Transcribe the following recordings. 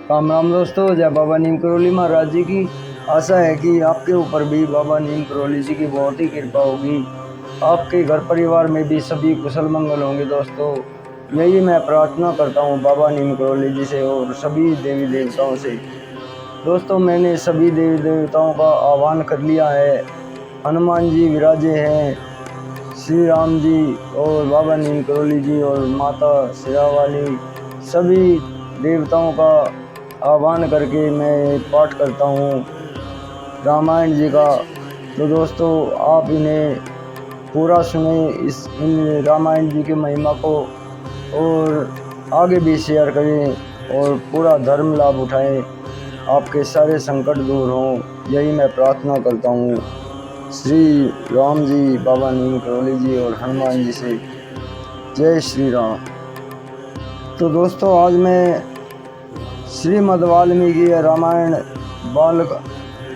राम राम दोस्तों, जय बाबा नीम करोली महाराज जी की। आशा है कि आपके ऊपर भी बाबा नीम करोली जी की बहुत ही कृपा होगी। आपके घर परिवार में भी सभी कुशल मंगल होंगे दोस्तों। यही मैं प्रार्थना करता हूँ बाबा नीम करोली जी से और सभी देवी देवताओं से। दोस्तों, मैंने सभी देवी देवताओं का आह्वान कर लिया है। हनुमान जी विराजे हैं, श्री राम जी और बाबा नीम करोली जी और माता शेरावाली, सभी देवताओं का आह्वान करके मैं पाठ करता हूँ रामायण जी का। तो दोस्तों, आप इन्हें पूरा सुने, इन रामायण जी की महिमा को, और आगे भी शेयर करें और पूरा धर्म लाभ उठाएं। आपके सारे संकट दूर हों, यही मैं प्रार्थना करता हूँ श्री राम जी, बाबा नीम करोली जी और हनुमान जी से। जय श्री राम। तो दोस्तों, आज मैं श्रीमद् वाल्मीकि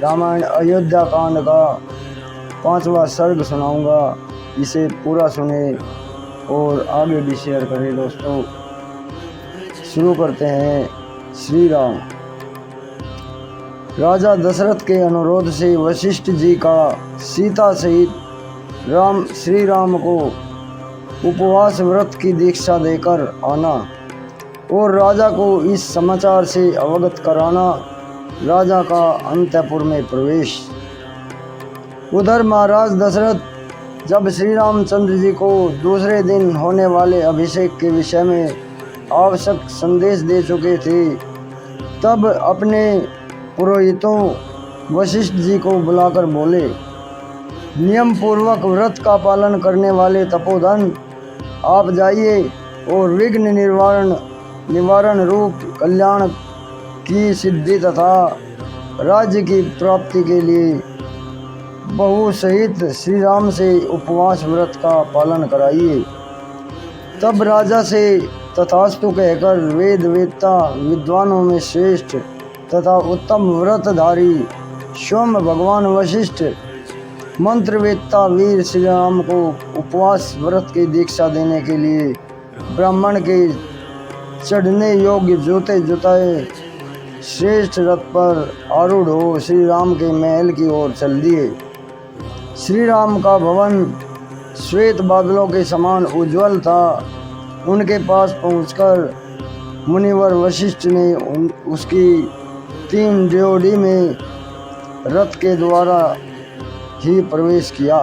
रामायण अयोध्या कांड का 5वां सर्ग सुनाऊंगा। इसे पूरा सुने और आगे भी शेयर करें। दोस्तों, शुरू करते हैं। श्री राम। राजा दशरथ के अनुरोध से वशिष्ठ जी का सीता सहित श्री राम को उपवास व्रत की दीक्षा देकर आना और राजा को इस समाचार से अवगत कराना। राजा का अंतःपुर में प्रवेश। उधर महाराज दशरथ जब श्री रामचंद्र जी को दूसरे दिन होने वाले अभिषेक के विषय में आवश्यक संदेश दे चुके थे, तब अपने पुरोहितों वशिष्ठ जी को बुलाकर बोले, नियम पूर्वक व्रत का पालन करने वाले तपोधन, आप जाइए और विघ्न निवारण रूप कल्याण की सिद्धि तथा राज्य की प्राप्ति के लिए बहू सहित श्री राम से उपवास व्रत का पालन कराइए। तब राजा से तथास्तु कहकर वेद वेत्ता विद्वानों में श्रेष्ठ तथा उत्तम व्रतधारी स्वयं भगवान वशिष्ठ मंत्रवेत्ता वीर श्री राम को उपवास व्रत की दीक्षा देने के लिए ब्राह्मण के चढ़ने योग्य जूते जुताए श्रेष्ठ रथ पर आरूढ़ हो श्री राम के महल की ओर चल दिए। श्री राम का भवन श्वेत बादलों के समान उज्जवल था। उनके पास पहुंचकर मुनिवर वशिष्ठ ने उसकी 3 ड्योढ़ी में रथ के द्वारा ही प्रवेश किया।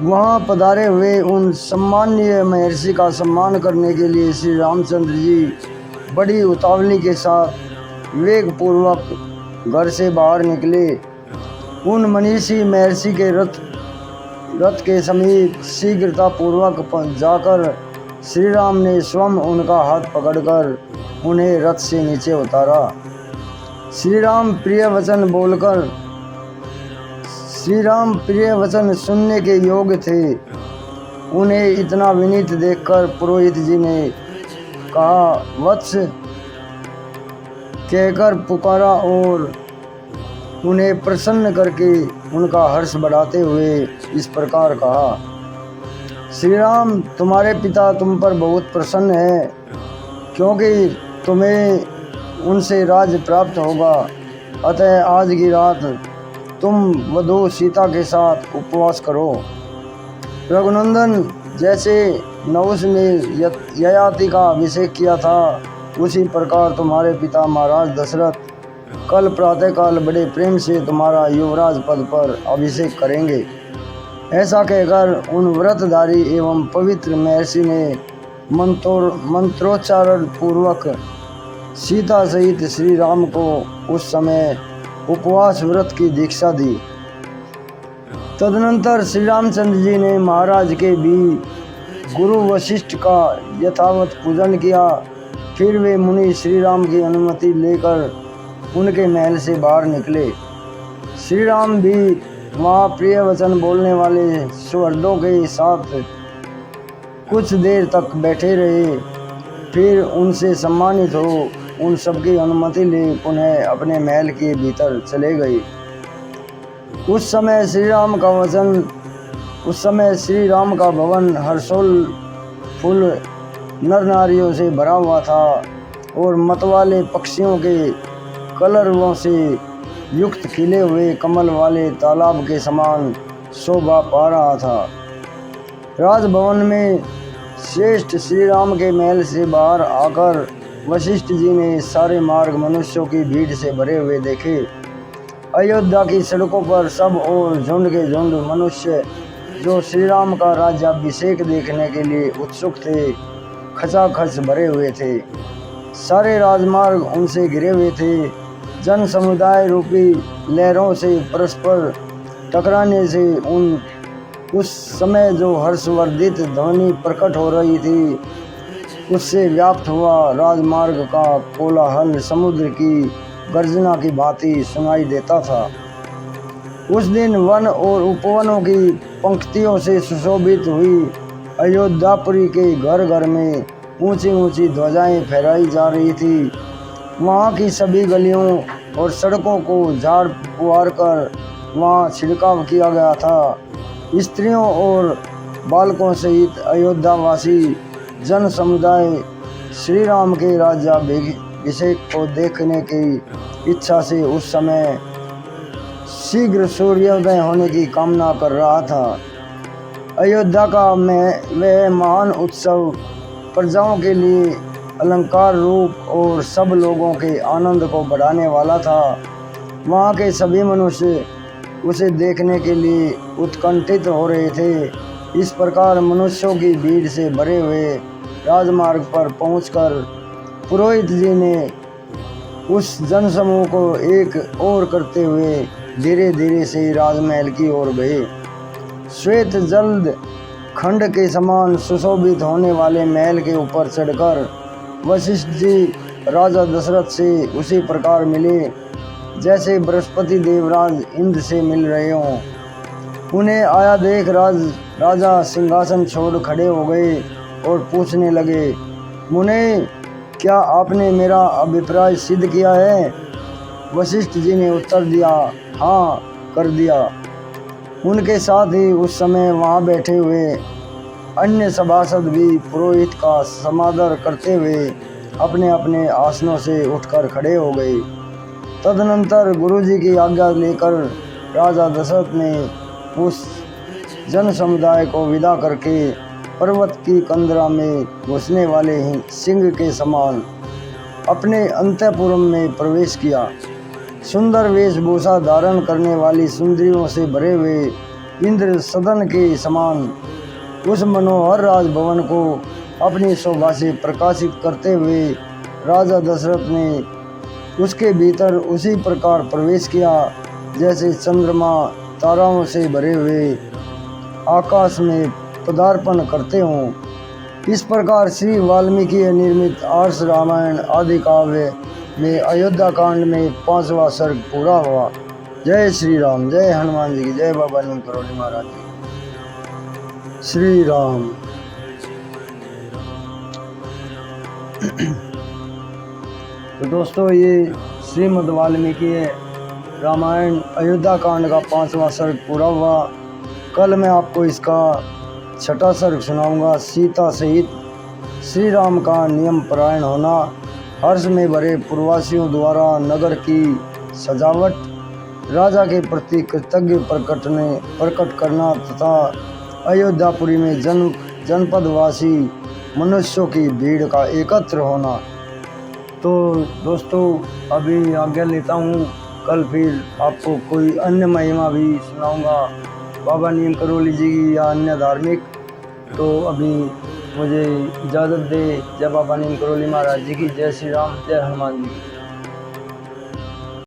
वहां पधारे हुए उन सम्माननीय महर्षि का सम्मान करने के लिए श्री रामचंद्र जी बड़ी उतावली के साथ वेग पूर्वक घर से बाहर निकले। उन मनीषी महर्षि के रथ के समीप शीघ्रता पूर्वक जाकर श्री राम ने स्वयं उनका हाथ पकड़कर उन्हें रथ से नीचे उतारा। श्री राम प्रिय वचन सुनने के योग्य थे। उन्हें इतना विनीत देखकर पुरोहित जी ने कहा, वत्स कहकर पुकारा और उन्हें प्रसन्न करके उनका हर्ष बढ़ाते हुए इस प्रकार कहा, श्री राम, तुम्हारे पिता तुम पर बहुत प्रसन्न है, क्योंकि तुम्हें उनसे राज्य प्राप्त होगा। अतः आज की रात तुम वधू सीता के साथ उपवास करो। रघुनंदन, जैसे नहुष ने ययाति का अभिषेक किया था, उसी प्रकार तुम्हारे पिता महाराज दशरथ कल प्रातःकाल बड़े प्रेम से तुम्हारा युवराज पद पर अभिषेक करेंगे। ऐसा कहकर उन व्रतधारी एवं पवित्र महर्षि ने मंत्रोच्चारण पूर्वक सीता सहित श्री राम को उस समय उपवास व्रत की दीक्षा दी। तदनंतर श्री रामचंद्र जी ने महाराज के भी गुरु वशिष्ठ का यथावत पूजन किया। फिर वे मुनि श्री राम की अनुमति लेकर उनके महल से बाहर निकले। श्री राम भी वहाँ प्रिय वचन बोलने वाले सुहृदों के साथ कुछ देर तक बैठे रहे। फिर उनसे सम्मानित हो उन सबकी अनुमति ले पुनः अपने महल के भीतर चले गए। उस समय श्री राम का भवन हर्षोल फुल नर नारियों से भरा हुआ था। और मतवाले पक्षियों के कलरवों से युक्त खिले हुए कमल वाले तालाब के समान शोभा पा रहा था। राजभवन में श्रेष्ठ श्री राम के महल से बाहर आकर वशिष्ठ जी ने सारे मार्ग मनुष्यों की भीड़ से भरे हुए देखे। अयोध्या की सड़कों पर सब और झुंड के झुंड मनुष्य जो श्री राम का राज्याभिषेक देखने के लिए उत्सुक थे, खचाखच भरे हुए थे। सारे राजमार्ग उनसे घिरे हुए थे। जन समुदाय रूपी लहरों से परस्पर टकराने से उस समय जो हर्षवर्धित ध्वनि प्रकट हो रही थी, उससे व्याप्त हुआ राजमार्ग का कोलाहल समुद्र की गर्जना की भांति सुनाई देता था। उस दिन वन और उपवनों की पंक्तियों से सुशोभित हुई अयोध्यापुरी के घर घर में ऊंची ऊंची ध्वजाएं फहराई जा रही थी। वहाँ की सभी गलियों और सड़कों को झाड़ पुआर कर वहाँ छिड़काव किया गया था। स्त्रियों और बालकों सहित अयोध्यावासी जन समुदाय श्री राम के राज्याभिषेक को देखने की इच्छा से उस समय शीघ्र सूर्योदय होने की कामना कर रहा था। अयोध्या का वह महान उत्सव प्रजाओं के लिए अलंकार रूप और सब लोगों के आनंद को बढ़ाने वाला था। वहाँ के सभी मनुष्य उसे देखने के लिए उत्कंठित हो रहे थे। इस प्रकार मनुष्यों की भीड़ से भरे हुए राजमार्ग पर पहुंचकर पुरोहित जी ने उस जनसमूह को एक ओर करते हुए धीरे धीरे से राजमहल की ओर गए। श्वेत जल्द खंड के समान सुशोभित होने वाले महल के ऊपर चढ़कर वशिष्ठ जी राजा दशरथ से उसी प्रकार मिले जैसे बृहस्पति देवराज इंद्र से मिल रहे हों। उन्हें आया देख राजा सिंहासन छोड़ खड़े हो गए और पूछने लगे, मुने, क्या आपने मेरा अभिप्राय सिद्ध किया है? वशिष्ठ जी ने उत्तर दिया, हाँ, कर दिया। उनके साथ ही उस समय वहाँ बैठे हुए अन्य सभासद भी पुरोहित का समादर करते हुए अपने अपने आसनों से उठकर खड़े हो गए। तदनंतर गुरुजी की आज्ञा लेकर राजा दशरथ ने उस जन समुदाय को विदा करके पर्वत की कंदरा में घुसने वाले सिंह के समान अपने अंतःपुर में प्रवेश किया। सुंदर वेशभूषा धारण करने वाली सुंदरियों से भरे हुए इंद्र सदन के समान उस मनोहर राजभवन को अपनी शोभा से प्रकाशित करते हुए राजा दशरथ ने उसके भीतर उसी प्रकार प्रवेश किया जैसे चंद्रमा ताराओं से भरे हुए आकाश में पदार्पण करते हों। इस प्रकार श्री वाल्मीकि निर्मित आर्ष रामायण आदि काव्य में अयोध्या कांड में 5वां सर्ग पूरा हुआ। जय श्री राम, जय हनुमान जी की जय, बाबा नीम करोली महाराज जी। श्री राम। तो दोस्तों, ये श्रीमद् वाल्मीकि रामायण अयोध्या कांड का 5वां सर्ग पूरा हुआ। कल मैं आपको इसका 6ठा सर्ग सुनाऊंगा। सीता सहित श्री राम का नियम परायण होना, हर्ष में भरे पूर्ववासियों द्वारा नगर की सजावट, राजा के प्रति कृतज्ञ प्रकट करना तथा अयोध्यापुरी में जनपदवासी मनुष्यों की भीड़ का एकत्र होना। तो दोस्तों, अभी आज्ञा लेता हूँ। कल फिर आपको कोई अन्य महिमा भी सुनाऊंगा, बाबा नीम करोली जी की या अन्य धार्मिक। तो अभी मुझे इजाज़त दे। जय बाबा नीम करोली महाराज जी की, जय श्री राम, जय हनुमान जी की।